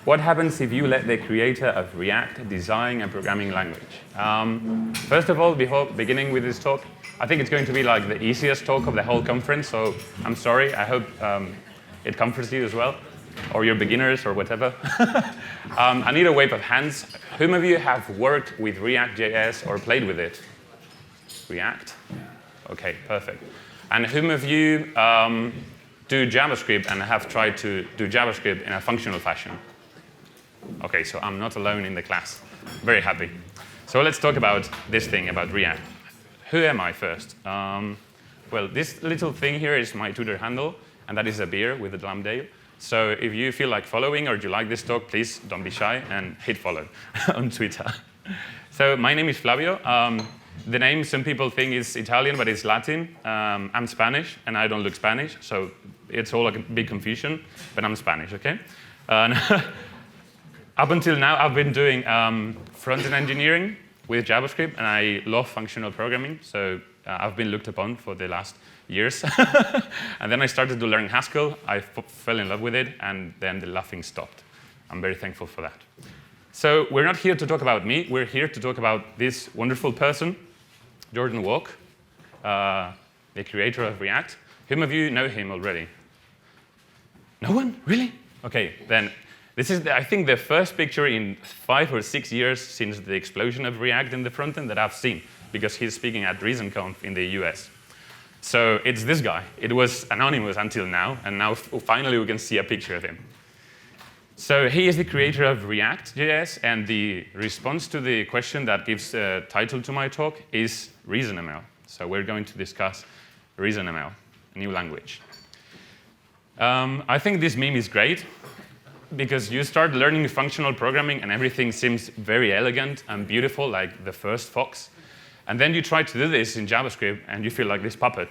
What happens if you let the creator of React design a programming language? First of all, before beginning with this talk, I think it's going to be like the easiest talk of the whole conference, so I'm sorry. I hope it comforts you as well, or you're beginners or whatever. I need a wave of hands. Whom of you have worked with React.js or played with it? React? Okay, perfect. And whom of you do JavaScript and have tried to do JavaScript in a functional fashion? Okay, so I'm not alone in the class. Very happy. So let's talk about this thing, about React. Who am I first? Well, this little thing here is my Twitter handle, and that is a beer with a Lambdale. So if you feel like following or you like this talk, please don't be shy and hit follow on Twitter. So my name is Flavio. The name, some people think is Italian, but it's Latin. I'm Spanish, and I don't look Spanish, so it's all like a big confusion, but I'm Spanish, okay? Up until now, I've been doing front-end engineering with JavaScript, and I love functional programming, so I've been looked upon for the last years. And then I started to learn Haskell. I fell in love with it, and then the laughing stopped. I'm very thankful for that. So we're not here to talk about me. We're here to talk about this wonderful person, Jordan Walk, the creator of React. Whom of you know him already? No one? Really? Okay, then this is, I think, the first picture in 5 or 6 years since the explosion of React in the front end that I've seen, because he's speaking at ReasonConf in the US. So it's this guy. It was anonymous until now, and now finally we can see a picture of him. So he is the creator of React.js, and the response to the question that gives a title to my talk is ReasonML. So we're going to discuss ReasonML, a new language. I think this meme is great, because you start learning functional programming and everything seems very elegant and beautiful, like the first Fox. And then you try to do this in JavaScript and you feel like this puppet.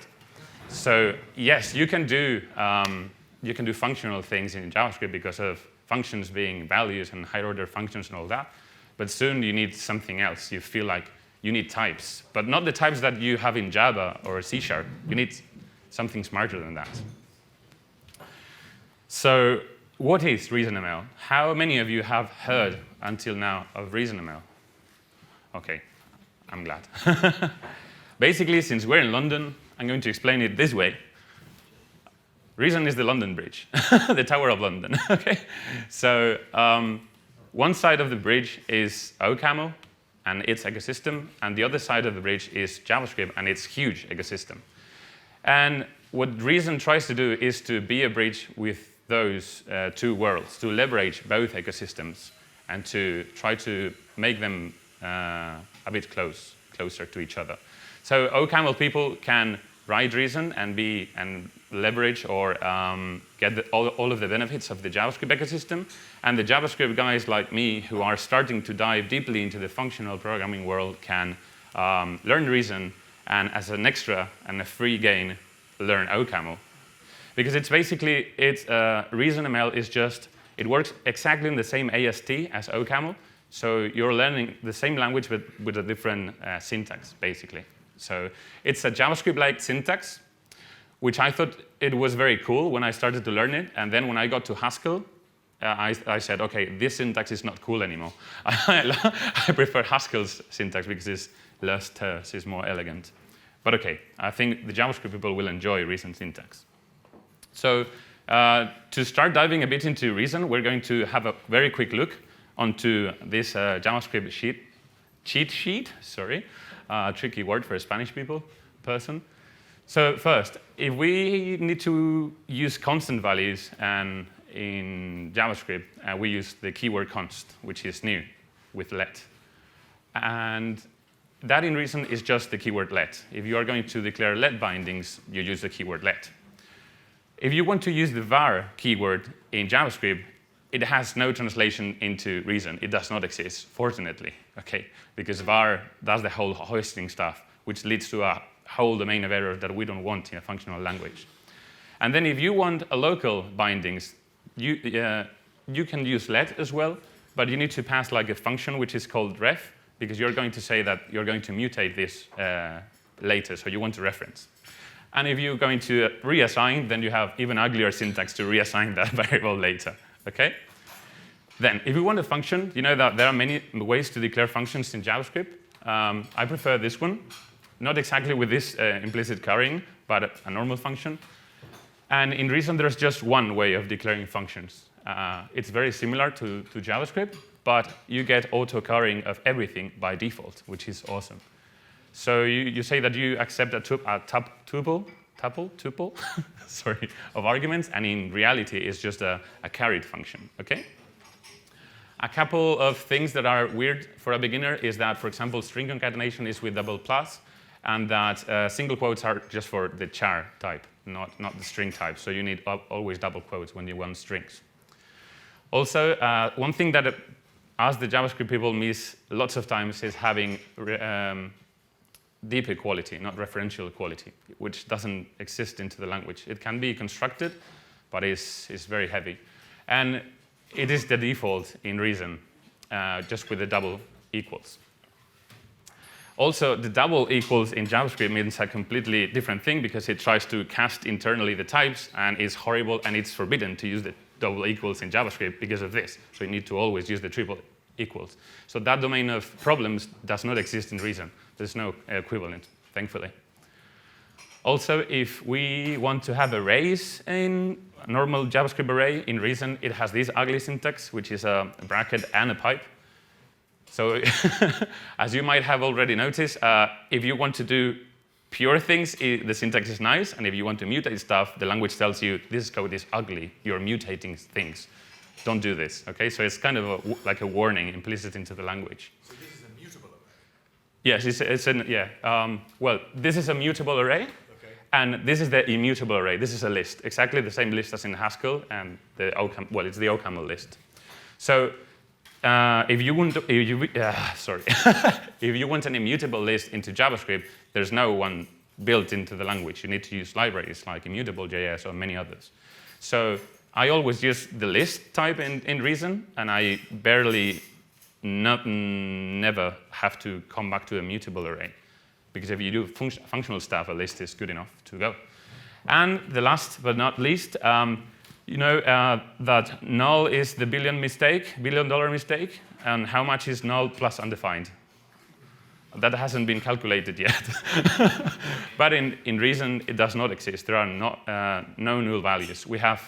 So yes, you can do functional things in JavaScript because of functions being values and higher order functions and all that. But soon you need something else. You feel like you need types, but not the types that you have in Java or C#. You need something smarter than that. So what is ReasonML? How many of you have heard until now of ReasonML? Okay, I'm glad. Basically, since we're in London, I'm going to explain it this way. Reason is the London Bridge, the Tower of London. Okay, so one side of the bridge is OCaml and its ecosystem, and the other side of the bridge is JavaScript and its huge ecosystem. And what Reason tries to do is to be a bridge with those two worlds, to leverage both ecosystems and to try to make them a bit closer to each other. So OCaml people can write Reason and leverage or get all of the benefits of the JavaScript ecosystem. And the JavaScript guys like me who are starting to dive deeply into the functional programming world can learn Reason and as an extra and a free gain, learn OCaml. Because it's basically, ReasonML is just, it works exactly in the same AST as OCaml. So you're learning the same language but with a different syntax, basically. So it's a JavaScript-like syntax, which I thought it was very cool when I started to learn it. And then when I got to Haskell, I said, OK, this syntax is not cool anymore. I prefer Haskell's syntax because it's less terse, it's more elegant. But OK, I think the JavaScript people will enjoy Reason syntax. So to start diving a bit into Reason, we're going to have a very quick look onto this JavaScript cheat sheet, sorry, tricky word for a Spanish person. So first, if we need to use constant values and in JavaScript, we use the keyword const, which is new with let. And that in Reason is just the keyword let. If you are going to declare let bindings, you use the keyword let. If you want to use the var keyword in JavaScript, it has no translation into Reason. It does not exist, fortunately, okay? Because var does the whole hoisting stuff, which leads to a whole domain of errors that we don't want in a functional language. And then if you want a local bindings, you can use let as well, but you need to pass like a function which is called ref, because you're going to say that you're going to mutate this later, so you want to reference. And if you're going to reassign, then you have even uglier syntax to reassign that variable later, okay? Then, if you want a function, you know that there are many ways to declare functions in JavaScript. I prefer this one, not exactly with this implicit carrying, but a normal function. And in Reason, there's just one way of declaring functions. It's very similar to JavaScript, but you get auto-carrying of everything by default, which is awesome. So you say that you accept a tuple, sorry, of arguments, and in reality, it's just a carried function, okay? A couple of things that are weird for a beginner is that, for example, string concatenation is with double plus, and that single quotes are just for the char type, not the string type. So you need always double quotes when you want strings. Also, one thing that us, the JavaScript people, miss lots of times is having deep equality, not referential equality, which doesn't exist into the language. It can be constructed, but is very heavy. And it is the default in Reason, just with the double equals. Also, the double equals in JavaScript means a completely different thing because it tries to cast internally the types and is horrible, and it's forbidden to use the double equals in JavaScript because of this. So you need to always use the triple equals. So that domain of problems does not exist in Reason. There's no equivalent, thankfully. Also, if we want to have arrays in a normal JavaScript array, in Reason, it has this ugly syntax, which is a bracket and a pipe. So as you might have already noticed, if you want to do pure things, the syntax is nice. And if you want to mutate stuff, the language tells you, this code is ugly. You're mutating things. Don't do this. Okay? So it's kind of like a warning implicit into the language. So this is a mutable array? Yes, well, this is a mutable array. And this is the immutable array. This is a list, exactly the same list as in Haskell, and it's the OCaml list. So if you want, if you want an immutable list into JavaScript, there's no one built into the language. You need to use libraries like Immutable.js or many others. So I always use the list type in Reason, and I never have to come back to a mutable array. Because if you do functional stuff, a list is good enough to go. And the last but not least, you know that null is the billion-dollar mistake, and how much is null plus undefined? That hasn't been calculated yet. But in Reason, it does not exist. There are no null values. We have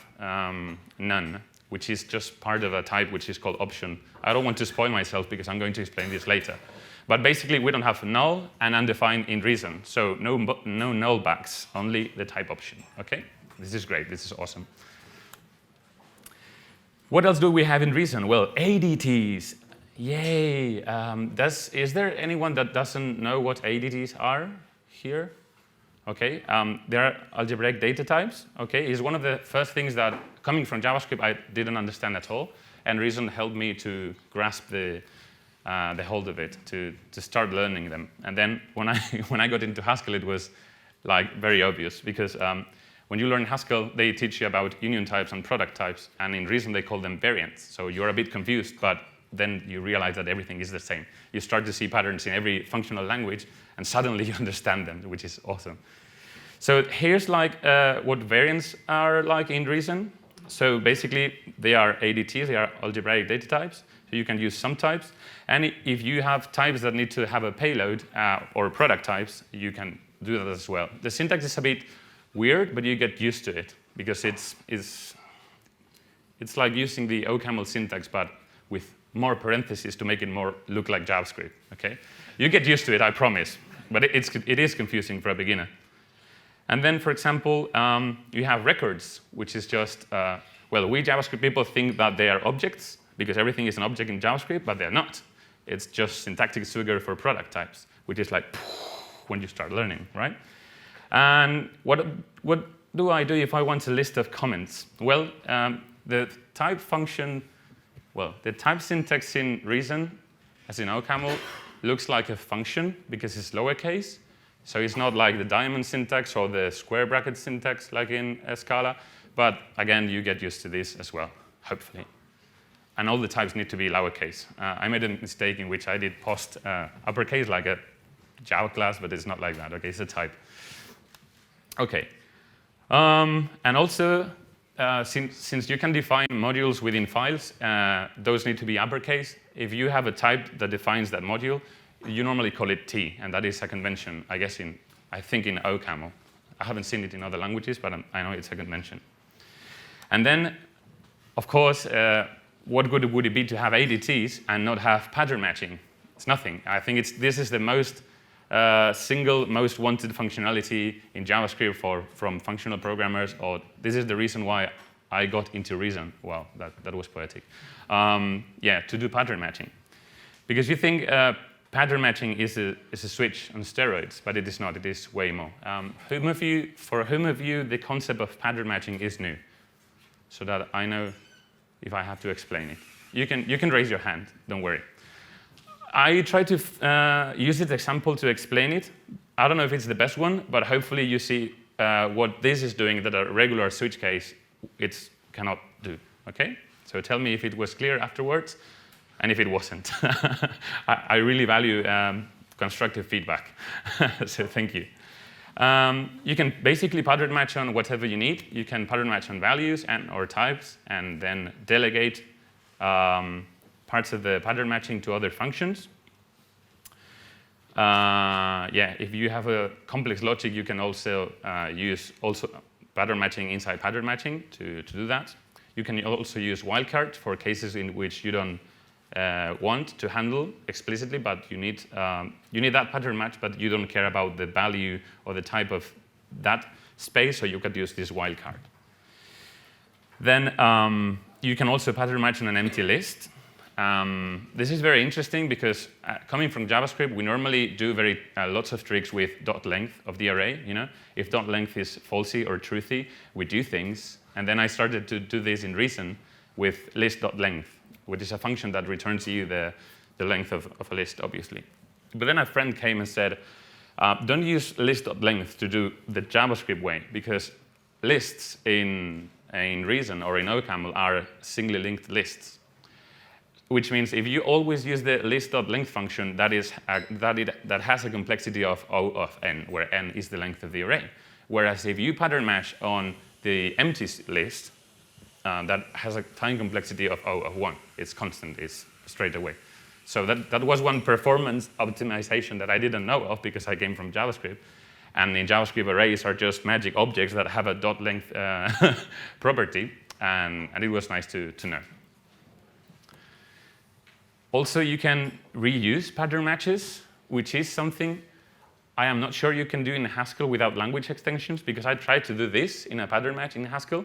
none, which is just part of a type which is called option. I don't want to spoil myself because I'm going to explain this later. But basically, we don't have null and undefined in Reason. So no nullbacks, only the type option. Okay? This is great. This is awesome. What else do we have in Reason? Well, ADTs. Yay. Is there anyone that doesn't know what ADTs are here? Okay. They are algebraic data types. Okay. It's one of the first things that, coming from JavaScript, I didn't understand at all. And Reason helped me to grasp the hold of it, to start learning them. And then when I got into Haskell, it was like very obvious because when you learn Haskell, they teach you about union types and product types, and in Reason they call them variants. So you're a bit confused, but then you realize that everything is the same. You start to see patterns in every functional language, and suddenly you understand them, which is awesome. So here's like what variants are like in Reason. So basically, they are ADTs, they are algebraic data types. So you can use some types. And if you have types that need to have a payload or product types, you can do that as well. The syntax is a bit weird, but you get used to it because it's like using the OCaml syntax, but with more parentheses to make it more look like JavaScript. Okay, you get used to it, I promise. But it is confusing for a beginner. And then, for example, you have records, which is just we JavaScript people think that they are objects because everything is an object in JavaScript, but they're not. It's just syntactic sugar for product types, which is like when you start learning, right? And what do I do if I want a list of comments? Well, the type function, the type syntax in Reason, as in OCaml, looks like a function because it's lowercase. So it's not like the diamond syntax or the square bracket syntax like in Scala. But again, you get used to this as well, hopefully. And all the types need to be lowercase. I made a mistake in which I did post uppercase like a Java class, but it's not like that. Okay, it's a type. Okay. And also, since you can define modules within files, those need to be uppercase. If you have a type that defines that module, you normally call it T, and that is a convention, I guess, I think in OCaml. I haven't seen it in other languages, but I know it's a convention. And then, of course, what good would it be to have ADTs and not have pattern matching? It's nothing. I think this is the most single most wanted functionality in JavaScript from functional programmers, or this is the reason why I got into Reason. Wow, that was poetic. Yeah, to do pattern matching. Because you think pattern matching is a switch on steroids, but it is not. It is way more. For whom of you the concept of pattern matching is new? So that I know if I have to explain it. You can raise your hand, don't worry. I try to use this example to explain it. I don't know if it's the best one, but hopefully you see what this is doing that a regular switch case it cannot do, okay? So tell me if it was clear afterwards, and if it wasn't. I really value constructive feedback, so thank you. You can basically pattern match on whatever you need. You can pattern match on values or types, and then delegate parts of the pattern matching to other functions. Yeah, if you have a complex logic, you can also use pattern matching inside pattern matching to do that. You can also use wildcard for cases in which you don't want to handle explicitly, but you need that pattern match, but you don't care about the value or the type of that space, so you could use this wildcard. Then you can also pattern match on an empty list. This is very interesting because coming from JavaScript, we normally do lots of tricks with dot length of the array. You know, if dot length is falsy or truthy, we do things. And then I started to do this in Reason with list.length, which is a function that returns you the length of a list, obviously. But then a friend came and said, don't use list.length to do the JavaScript way, because lists in Reason or in OCaml are singly linked lists. Which means if you always use the list.length function, that has a complexity of O of n, where n is the length of the array. Whereas if you pattern match on the empty list, that has a time complexity of O of 1. It's constant, it's straight away. So that was one performance optimization that I didn't know of because I came from JavaScript. And in JavaScript, arrays are just magic objects that have a dot length property, and it was nice to know. Also, you can reuse pattern matches, which is something I am not sure you can do in Haskell without language extensions, because I tried to do this in a pattern match in Haskell,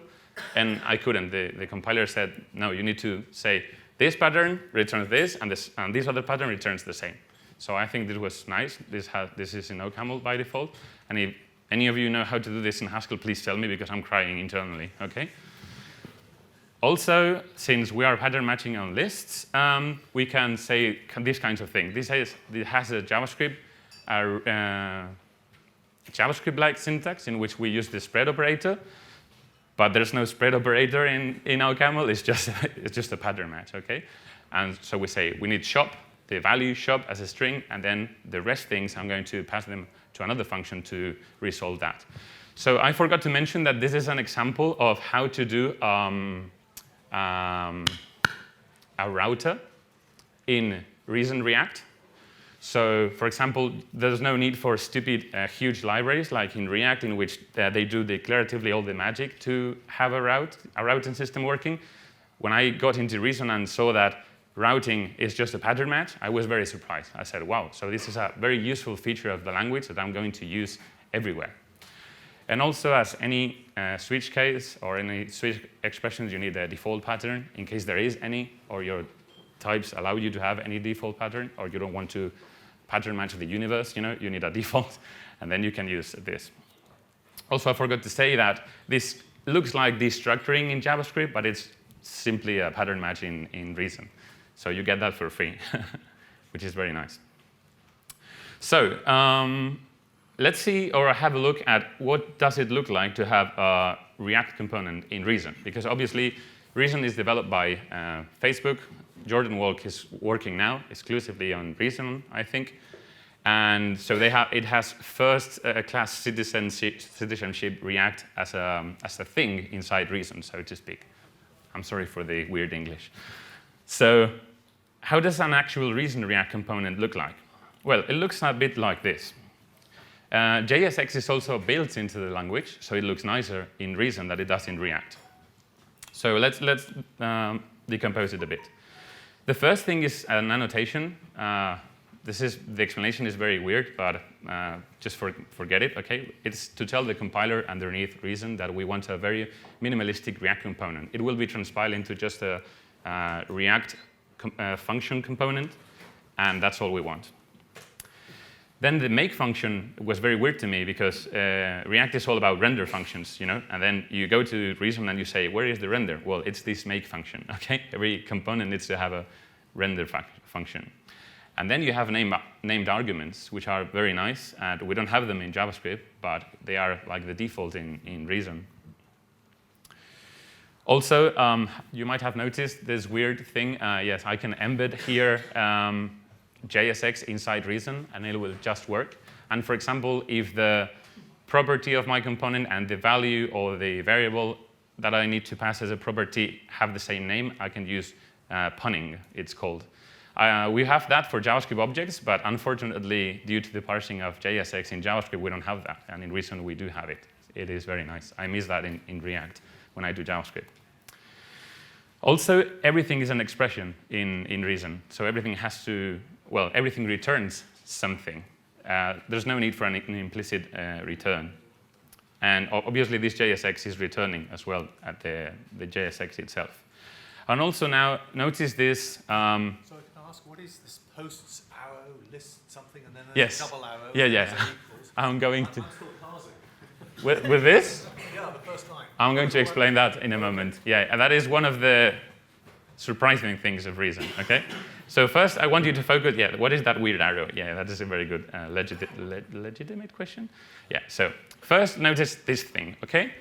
and I couldn't. The compiler said, no, you need to say this pattern returns this, and this other pattern returns the same. So I think this was nice. This is in OCaml by default. And if any of you know how to do this in Haskell, please tell me, because I'm crying internally, okay? Also, since we are pattern matching on lists, we can say these kinds of things. This has a JavaScript-like syntax in which we use the spread operator, but there's no spread operator in OCaml. It's just a pattern match, okay? And so we say we need shop, the value shop as a string, and then the rest things I'm going to pass them to another function to resolve that. So I forgot to mention that this is an example of how to do a router in Reason React. So, for example, there's no need for stupid, huge libraries like in React, in which they do declaratively all the magic to have a routing system working. When I got into Reason and saw that routing is just a pattern match, I was very surprised. I said, wow, so this is a very useful feature of the language that I'm going to use everywhere. And also, as any switch case or any switch expressions, you need a default pattern in case there is any, or your types allow you to have any default pattern, or you don't want to pattern match the universe, you need a default, and then you can use this. Also, I forgot to say that this looks like destructuring in JavaScript, but it's simply a pattern match in Reason. So you get that for free, which is very nice. So let's see or have a look at what does it look like to have a React component in Reason, because obviously Reason is developed by Facebook. Jordan Walk is working now exclusively on Reason, I think. And so it has first class citizenship React as a thing inside Reason, so to speak. I'm sorry for the weird English. So how does an actual Reason React component look like? Well, it looks a bit like this. JSX is also built into the language, so it looks nicer in Reason than it does in React. So let's decompose it a bit. The first thing is an annotation. The explanation is very weird, but just forget it, okay? It's to tell the compiler underneath Reason that we want a very minimalistic React component. It will be transpiled into just a React function component, and that's all we want. Then the make function was very weird to me because React is all about render functions, you know? And then you go to Reason and you say, where is the render? Well, it's this make function, okay? Every component needs to have a render function. And then you have named arguments, which are very nice. And we don't have them in JavaScript, but they are like the default in Reason. Also, you might have noticed this weird thing. Yes, I can embed here JSX inside Reason, and it will just work. And for example, if the property of my component and the value or the variable that I need to pass as a property have the same name, I can use punning, it's called. We have that for JavaScript objects, but unfortunately, due to the parsing of JSX in JavaScript, we don't have that. And in Reason, we do have it. It is very nice. I miss that in React when I do JavaScript. Also, everything is an expression in Reason. So everything has to, well, everything returns something. There's no need for an implicit return. And obviously, this JSX is returning as well at the JSX itself. And also now, notice this. So can I ask, what is this posts arrow, list something, and then yes. A double arrow? Yeah. I'm going to. I'm still parsing. With this? Yeah, the first line. I'm going to explain that in a moment. Yeah, and that is one of the surprising things of Reason, okay? So first, I want you to focus, what is that weird arrow? Yeah, that is a very good legitimate question. Yeah, so first, notice this thing, okay?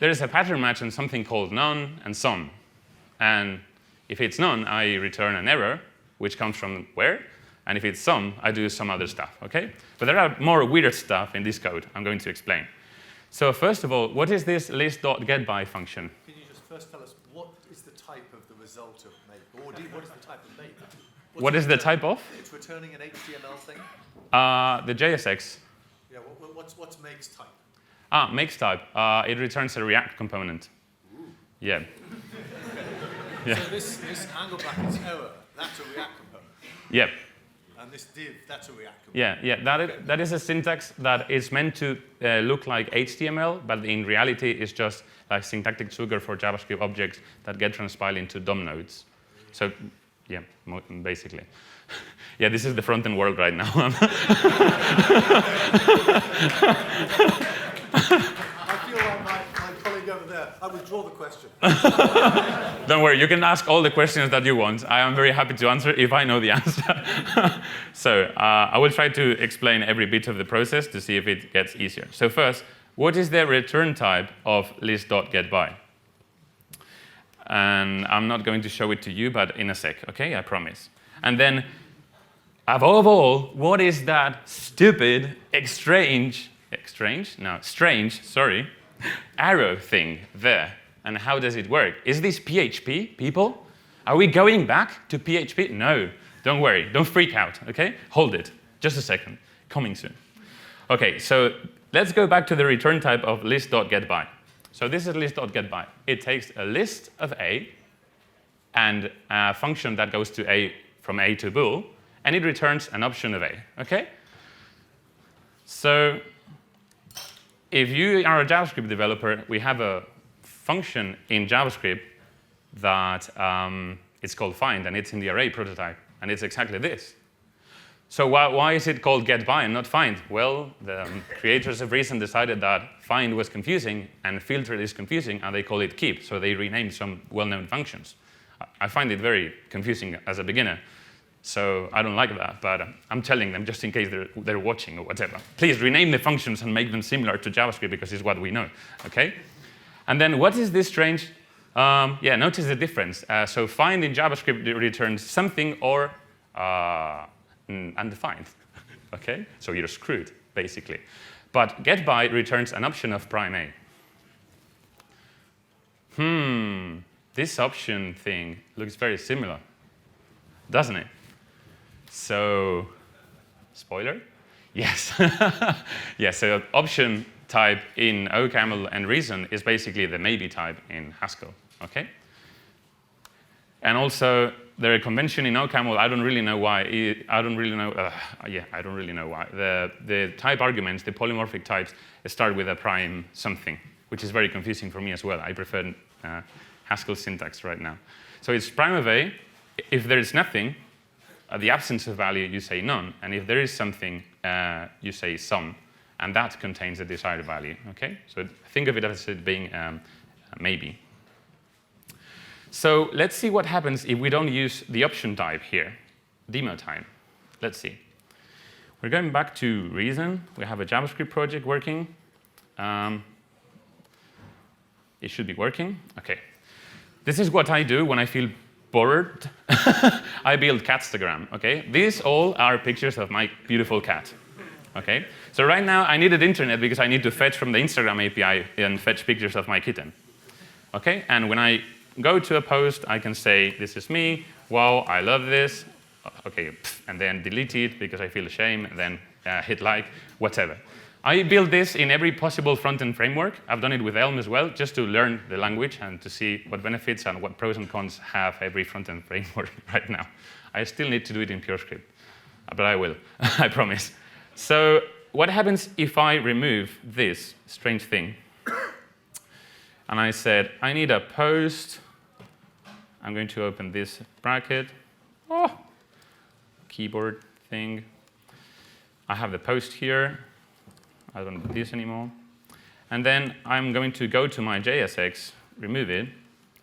There is a pattern match on something called none and some. And if it's none, I return an error, which comes from where? And if it's some, I do some other stuff, okay? But there are more weird stuff in this code I'm going to explain. So first of all, what is this list.getBy function? Can you just first tell us what is the type of the result of make? Or what is the type of make? What is the type of? It's returning an HTML thing? The JSX. Yeah, what's make's type? Make's type. It returns a React component. Ooh. Yeah. Yeah. So this angle brackets error, that's a React component? Yep. And this div, that's a React component? Yeah. That is a syntax that is meant to look like HTML, but in reality it's just like syntactic sugar for JavaScript objects that get transpiled into DOM nodes. So, yeah, basically. Yeah, this is the front-end world right now. I feel like my colleague over there. I withdraw the question. Don't worry, you can ask all the questions that you want. I am very happy to answer if I know the answer. So I will try to explain every bit of the process to see if it gets easier. So first, what is the return type of list.getBy? And I'm not going to show it to you, but in a sec, okay? I promise. And then, above all, what is that stupid, strange, arrow thing there? And how does it work? Is this PHP, people? Are we going back to PHP? No, don't worry, don't freak out, okay? Hold it, just a second, coming soon. Okay, so let's go back to the return type of list.getBy. So this is list.getBy. It takes a list of A and a function that goes to A from A to bool, and it returns an option of A, okay? So if you are a JavaScript developer, we have a function in JavaScript that it's called find, and it's in the array prototype, and it's exactly this. So why is it called getBy and not find? Well, the creators of Reason decided that find was confusing and filter is confusing, and they call it keep, so they renamed some well-known functions. I find it very confusing as a beginner, so I don't like that, but I'm telling them just in case they're watching or whatever. Please rename the functions and make them similar to JavaScript because it's what we know, okay? And then what is this strange? Notice the difference. So find in JavaScript returns something or undefined. okay? So you're screwed, basically. But get by returns an option of prime A. This option thing looks very similar, doesn't it? So, spoiler? Yes. Yes, so option type in OCaml and Reason is basically the maybe type in Haskell, okay? And also, there are convention in OCaml, I don't really know why. I don't really know why. The type arguments, the polymorphic types, start with a prime something, which is very confusing for me as well. I prefer Haskell syntax right now. So it's prime of A. If there is nothing, the absence of value, you say none. And if there is something, you say some. And that contains the desired value, okay? So think of it as it being maybe. So let's see what happens if we don't use the option type here, demo time. Let's see. We're going back to Reason. We have a JavaScript project working. It should be working. OK. This is what I do when I feel bored. I build catstagram. OK? These all are pictures of my beautiful cat. OK? So right now, I needed internet because I need to fetch from the Instagram API and fetch pictures of my kitten. OK? And when I go to a post, I can say, this is me. Wow, I love this. OK, and then delete it because I feel ashamed, and then hit like, whatever. I build this in every possible front-end framework. I've done it with Elm as well, just to learn the language and to see what benefits and what pros and cons have every front-end framework right now. I still need to do it in PureScript, but I will, I promise. So what happens if I remove this strange thing? And I said, I need a post. I'm going to open this bracket. Oh, keyboard thing. I have the post here. I don't need this anymore. And then I'm going to go to my JSX, remove it,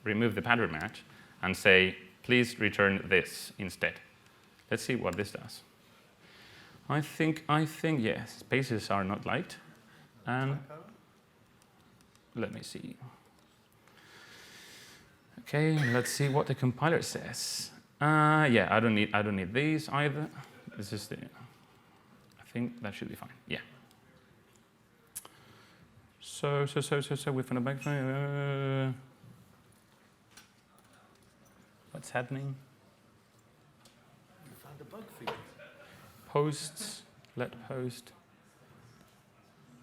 remove the pattern match, and say, please return this instead. Let's see what this does. I think, yes, spaces are not liked. And let me see. OK, let's see what the compiler says. Yeah, I don't need these either. This is the. I think that should be fine. Yeah. So we found a bug. What's happening? You found a bug for you. Posts. Let post.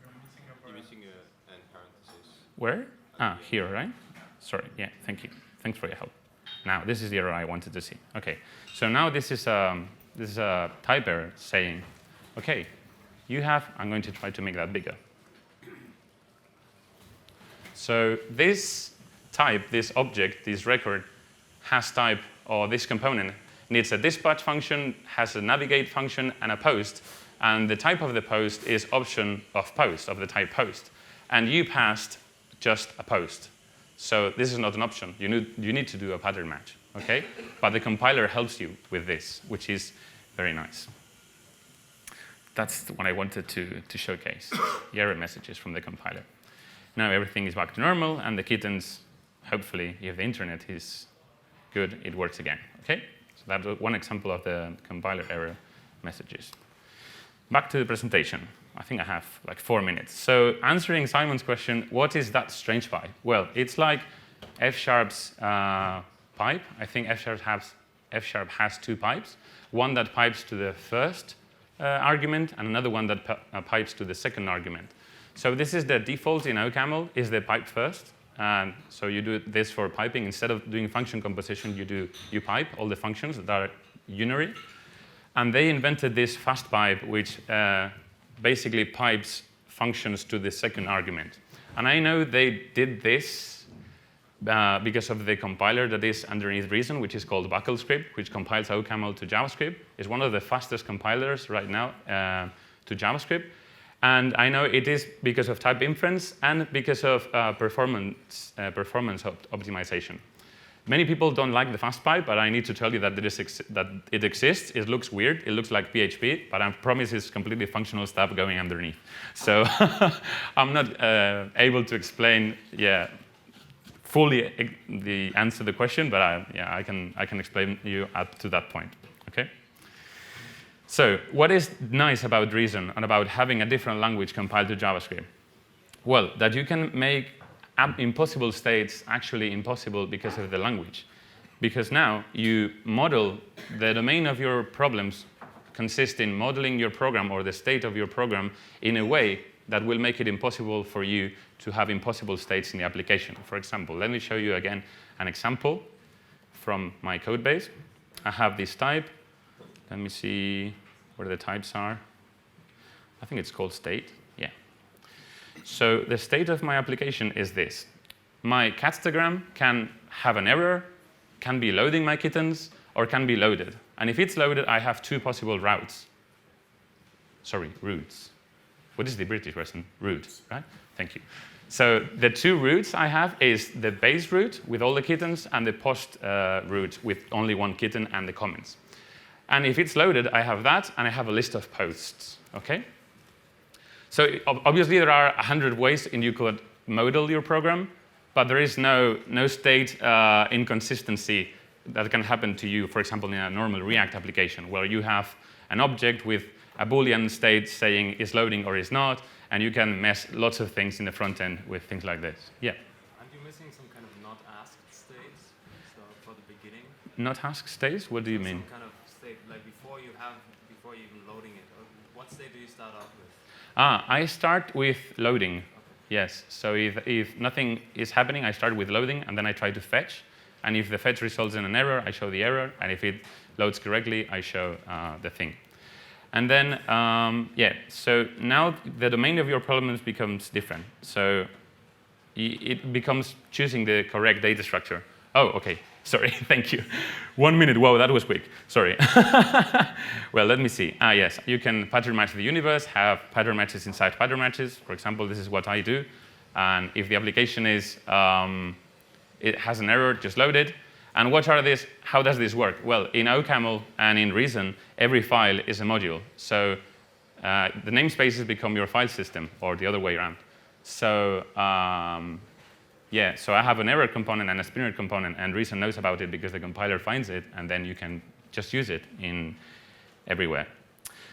You're missing an parenthesis. Where? Ah, here, right? Sorry. Yeah. Thank you. Thanks for your help. Now, this is the error I wanted to see. OK, so now this is a type error saying, OK, you have, I'm going to try to make that bigger. So this type, this object, this record, has type, or this component needs a dispatch function, has a navigate function, and a post. And the type of the post is option of post, of the type post. And you passed just a post. So this is not an option. You need to do a pattern match, OK? But the compiler helps you with this, which is very nice. That's what I wanted to showcase, the error messages from the compiler. Now everything is back to normal, and the kittens, hopefully, if the internet is good, it works again, OK? So that's one example of the compiler error messages. Back to the presentation. I think I have like 4 minutes. So answering Simon's question, what is that strange pipe? Well, it's like F-sharp's pipe. I think F-sharp has 2 pipes. One that pipes to the first argument, and another one that pipes to the second argument. So this is the default in OCaml, is the pipe first. And so you do this for piping. Instead of doing function composition, you pipe all the functions that are unary. And they invented this fast pipe, which basically pipes functions to the second argument. And I know they did this because of the compiler that is underneath Reason, which is called BuckleScript, which compiles OCaml to JavaScript. It's one of the fastest compilers right now to JavaScript. And I know it is because of type inference and because of performance optimization. Many people don't like the fast pipe, but I need to tell you that it exists. It looks weird. It looks like PHP, but I promise it's completely functional stuff going underneath. So I'm not able to explain, fully the answer to the question, but I can explain you up to that point. Okay. So what is nice about Reason and about having a different language compiled to JavaScript? Well, that you can make impossible states actually impossible because of the language. Because now you model the domain of your problems consists in modeling your program or the state of your program in a way that will make it impossible for you to have impossible states in the application. For example, let me show you again an example from my code base. I have this type. Let me see where the types are. I think it's called state. Yeah. So the state of my application is this. My catstagram can have an error, can be loading my kittens, or can be loaded. And if it's loaded, I have two possible routes. Sorry, routes. What is the British version? Routes, right? Thank you. So the two routes I have is the base route with all the kittens and the post route with only one kitten and the comments. And if it's loaded, I have that, and I have a list of posts, okay? So obviously, there are 100 ways in you could model your program, but there is no state inconsistency that can happen to you, for example, in a normal React application, where you have an object with a Boolean state saying is loading or is not, and you can mess lots of things in the front end with things like this. Yeah? Aren't you missing some kind of not asked states for the beginning? Not asked states? What do you mean? Some kind of state, like before you even loading it. What state do you start off with? I start with loading. Okay. Yes. So if nothing is happening, I start with loading, and then I try to fetch. And if the fetch results in an error, I show the error. And if it loads correctly, I show the thing. And then, so now the domain of your problems becomes different. So it becomes choosing the correct data structure. Oh, OK. Sorry. Thank you. 1 minute. Whoa, that was quick. Sorry. Well, let me see. Yes, you can pattern match the universe, have pattern matches inside pattern matches. For example, this is what I do. And if the application is it has an error, just load it. And what are this? How does this work? Well, in OCaml and in Reason, every file is a module. So the namespaces become your file system, or the other way around. So so I have an error component and a spinner component, and Reason knows about it because the compiler finds it, and then you can just use it in everywhere.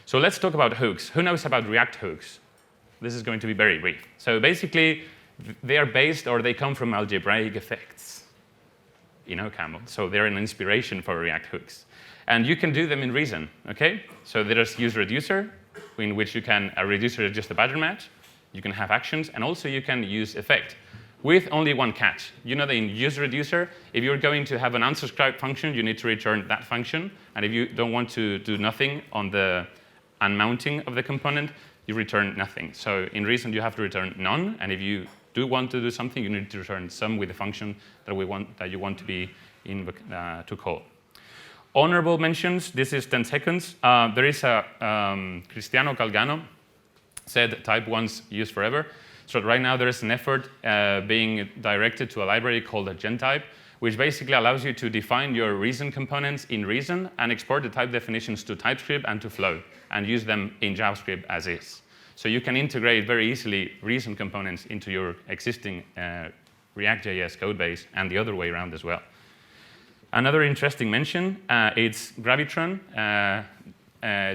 So let's talk about hooks. Who knows about React hooks? This is going to be very brief. So basically, they are based, or they come from algebraic effects in OCaml. So they're an inspiration for React hooks. And you can do them in Reason, OK? So there's use reducer, in which you can reducer just a pattern match. You can have actions, and also you can use effect with only one catch. You know that in use reducer, if you're going to have an unsubscribed function, you need to return that function. And if you don't want to do nothing on the unmounting of the component, you return nothing. So in Reason, you have to return none. And if you do want to do something, you need to return some with the function that you want to be to call. Honorable mentions. This is 10 seconds. There is a Cristiano Calgano said type once, use forever. So right now there is an effort being directed to a library called a gentype, which basically allows you to define your Reason components in Reason and export the type definitions to TypeScript and to Flow and use them in JavaScript as is. So you can integrate very easily Reason components into your existing React.js code base and the other way around as well. Another interesting mention, it's Gravitron.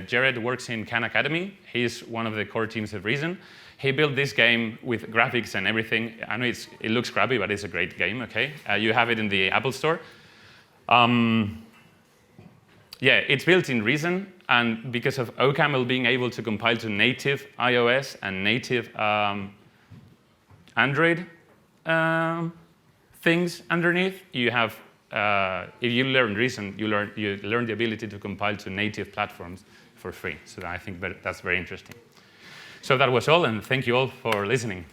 Jared works in Khan Academy. He's one of the core teams of Reason. He built this game with graphics and everything. I know it looks crappy, but it's a great game, OK? You have it in the Apple Store. It's built in Reason. And because of OCaml being able to compile to native iOS and native Android things underneath, you have, if you learn Reason, you learn the ability to compile to native platforms for free. So I think that's very interesting. So that was all, and thank you all for listening.